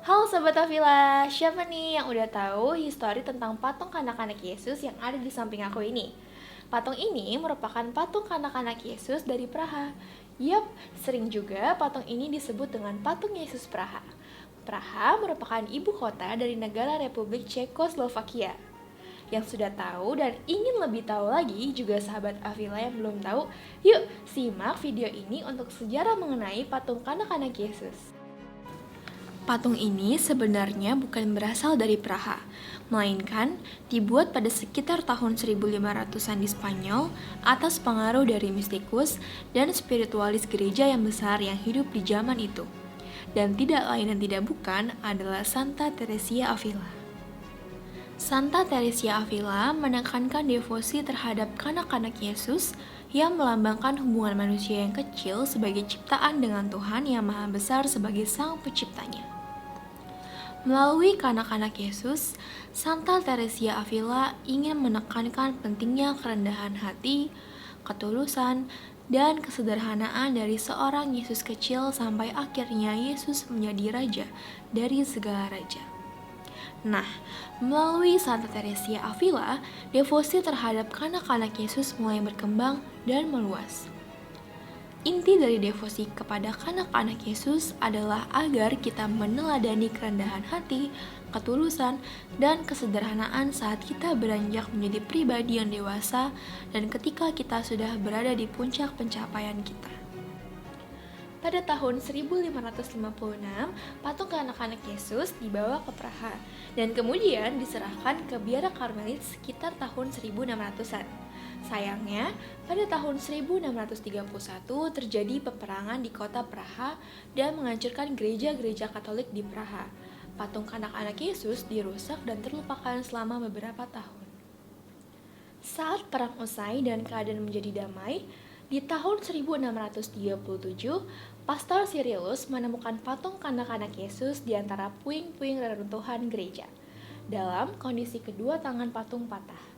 Halo Sobat Avila, siapa nih yang udah tahu histori tentang patung kanak-kanak Yesus yang ada di samping aku ini? Patung ini merupakan patung kanak-kanak Yesus dari Praha. Yap, sering juga patung ini disebut dengan patung Yesus Praha. Praha merupakan ibu kota dari negara Republik Cekoslovakia. Yang sudah tahu dan ingin lebih tahu lagi juga sahabat Avila yang belum tahu, yuk simak video ini untuk sejarah mengenai patung kanak-kanak Yesus. Patung ini sebenarnya bukan berasal dari Praha, melainkan dibuat pada sekitar tahun 1500-an di Spanyol atas pengaruh dari mistikus dan spiritualis gereja yang besar yang hidup di zaman itu. Dan tidak lain dan tidak bukan adalah Santa Teresia Avila. Santa Teresia Avila menekankan devosi terhadap kanak-kanak Yesus yang melambangkan hubungan manusia yang kecil sebagai ciptaan dengan Tuhan yang maha besar sebagai sang penciptanya. Melalui kanak-kanak Yesus, Santa Teresia Avila ingin menekankan pentingnya kerendahan hati, ketulusan, dan kesederhanaan dari seorang Yesus kecil sampai akhirnya Yesus menjadi raja dari segala raja. Nah, melalui Santa Teresia Avila, devosi terhadap kanak-kanak Yesus mulai berkembang dan meluas. Inti dari devosi kepada kanak-kanak Yesus adalah agar kita meneladani kerendahan hati, ketulusan, dan kesederhanaan saat kita beranjak menjadi pribadi yang dewasa dan ketika kita sudah berada di puncak pencapaian kita. Pada tahun 1556, patung kanak-kanak Yesus dibawa ke Praha dan kemudian diserahkan ke biara Karmelit sekitar tahun 1600-an. Sayangnya, pada tahun 1631 terjadi peperangan di kota Praha dan menghancurkan gereja-gereja Katolik di Praha. Patung kanak-kanak Yesus dirusak dan terlupakan selama beberapa tahun. Saat perang usai dan keadaan menjadi damai, di tahun 1637, Pastor Cyrillus menemukan patung kanak-kanak Yesus di antara puing-puing reruntuhan gereja, dalam kondisi kedua tangan patung patah.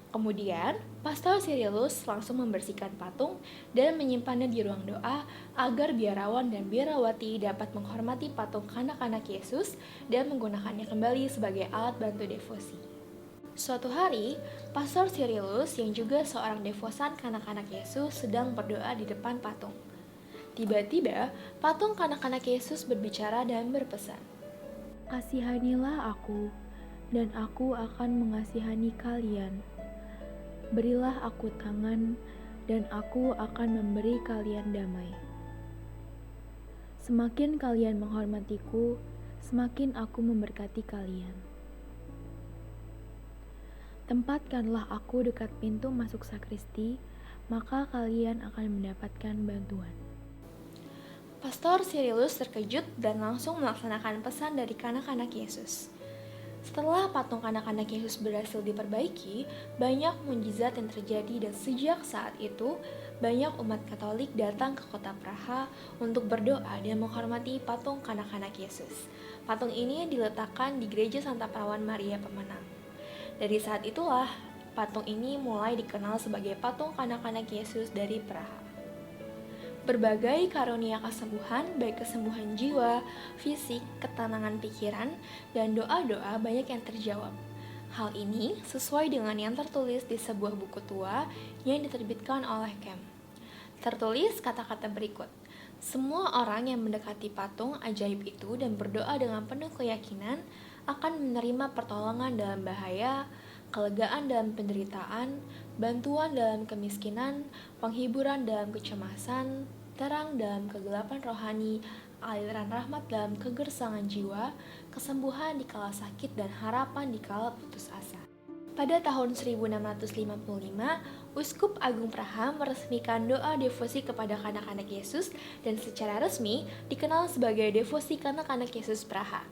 Kemudian, Pastor Cyrillus langsung membersihkan patung dan menyimpannya di ruang doa agar biarawan dan biarawati dapat menghormati patung kanak-kanak Yesus dan menggunakannya kembali sebagai alat bantu devosi. Suatu hari, Pastor Cyrillus yang juga seorang devosan kanak-kanak Yesus sedang berdoa di depan patung. Tiba-tiba, patung kanak-kanak Yesus berbicara dan berpesan, "Kasihanilah aku, dan aku akan mengasihani kalian. Berilah aku tangan, dan aku akan memberi kalian damai. Semakin kalian menghormatiku, semakin aku memberkati kalian. Tempatkanlah aku dekat pintu masuk sakristi, maka kalian akan mendapatkan bantuan." Pastor Cyrillus terkejut dan langsung melaksanakan pesan dari kanak-kanak Yesus. Setelah patung kanak-kanak Yesus berhasil diperbaiki, banyak mukjizat yang terjadi dan sejak saat itu, banyak umat Katolik datang ke kota Praha untuk berdoa dan menghormati patung kanak-kanak Yesus. Patung ini diletakkan di gereja Santa Perawan Maria Pemenang. Dari saat itulah, patung ini mulai dikenal sebagai patung kanak-kanak Yesus dari Praha. Berbagai karunia kesembuhan, baik kesembuhan jiwa, fisik, ketenangan pikiran, dan doa-doa banyak yang terjawab. Hal ini sesuai dengan yang tertulis di sebuah buku tua yang diterbitkan oleh Kem. Tertulis kata-kata berikut, "Semua orang yang mendekati patung ajaib itu dan berdoa dengan penuh keyakinan akan menerima pertolongan dalam bahaya, kelegaan dalam penderitaan, bantuan dalam kemiskinan, penghiburan dalam kecemasan, terang dalam kegelapan rohani, aliran rahmat dalam kegersangan jiwa, kesembuhan di kala sakit dan harapan di kala putus asa." Pada tahun 1655, Uskup Agung Praha meresmikan doa devosi kepada kanak-kanak Yesus dan secara resmi dikenal sebagai devosi kanak-kanak Yesus Praha.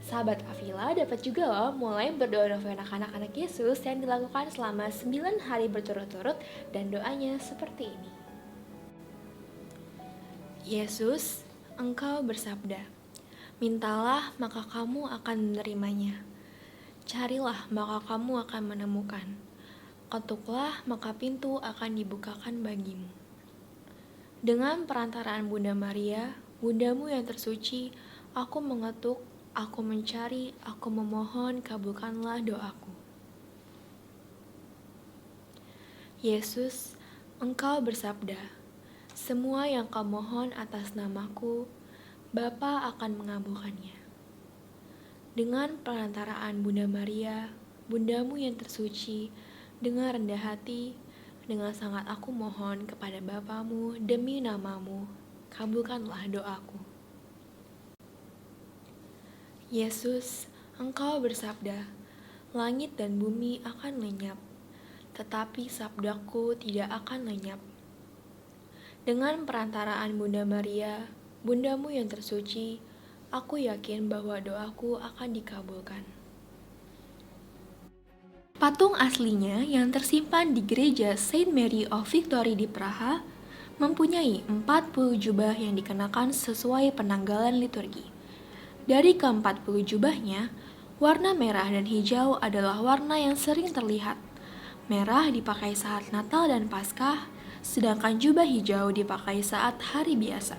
Sahabat Avila dapat juga loh mulai berdoa novena kanak-kanak Yesus yang dilakukan selama 9 hari berturut-turut dan doanya seperti ini. Yesus, Engkau bersabda, "Mintalah maka kamu akan menerimanya. Carilah maka kamu akan menemukan. Ketuklah maka pintu akan dibukakan bagimu." Dengan perantaraan Bunda Maria, Bundamu yang tersuci, aku mengetuk Aku mencari, aku memohon, kabulkanlah doaku. Yesus, Engkau bersabda, semua yang kau mohon atas namaku, Bapa akan mengabulkannya. Dengan perantaraan Bunda Maria, Bundamu yang tersuci, dengan rendah hati, dengan sangat aku mohon kepada Bapamu demi namamu, kabulkanlah doaku. Yesus, Engkau bersabda, langit dan bumi akan lenyap, tetapi sabdaku tidak akan lenyap. Dengan perantaraan Bunda Maria, Bundamu yang tersuci, aku yakin bahwa doaku akan dikabulkan. Patung aslinya yang tersimpan di gereja Saint Mary of Victory di Praha mempunyai 40 jubah yang dikenakan sesuai penanggalan liturgi. Dari ke-40 jubahnya, warna merah dan hijau adalah warna yang sering terlihat. Merah dipakai saat Natal dan Paskah, sedangkan jubah hijau dipakai saat hari biasa.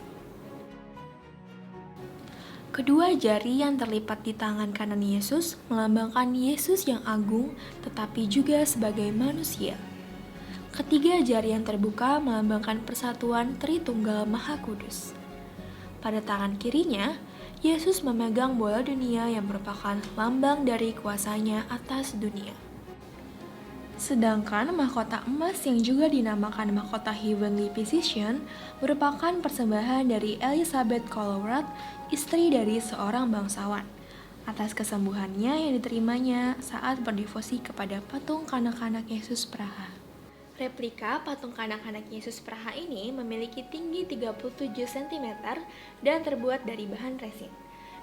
Kedua jari yang terlipat di tangan kanan Yesus melambangkan Yesus yang agung tetapi juga sebagai manusia. Ketiga jari yang terbuka melambangkan persatuan Tritunggal Maha Kudus. Pada tangan kirinya, Yesus memegang bola dunia yang merupakan lambang dari kuasanya atas dunia. Sedangkan mahkota emas yang juga dinamakan mahkota Heavenly Physician merupakan persembahan dari Elizabeth Colowrat, istri dari seorang bangsawan, atas kesembuhannya yang diterimanya saat berdevosi kepada patung kanak-kanak Yesus Praha. Replika patung kanak-kanak Yesus Praha ini memiliki tinggi 37 cm dan terbuat dari bahan resin.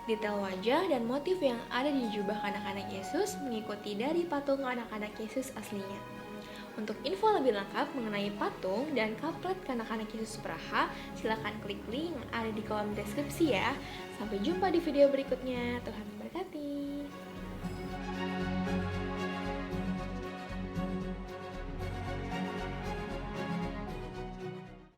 Detail wajah dan motif yang ada di jubah kanak-kanak Yesus mengikuti dari patung kanak-kanak Yesus aslinya. Untuk info lebih lengkap mengenai patung dan kaplet kanak-kanak Yesus Praha, silakan klik link yang ada di kolom deskripsi ya. Sampai jumpa di video berikutnya. Tuhan memberkati.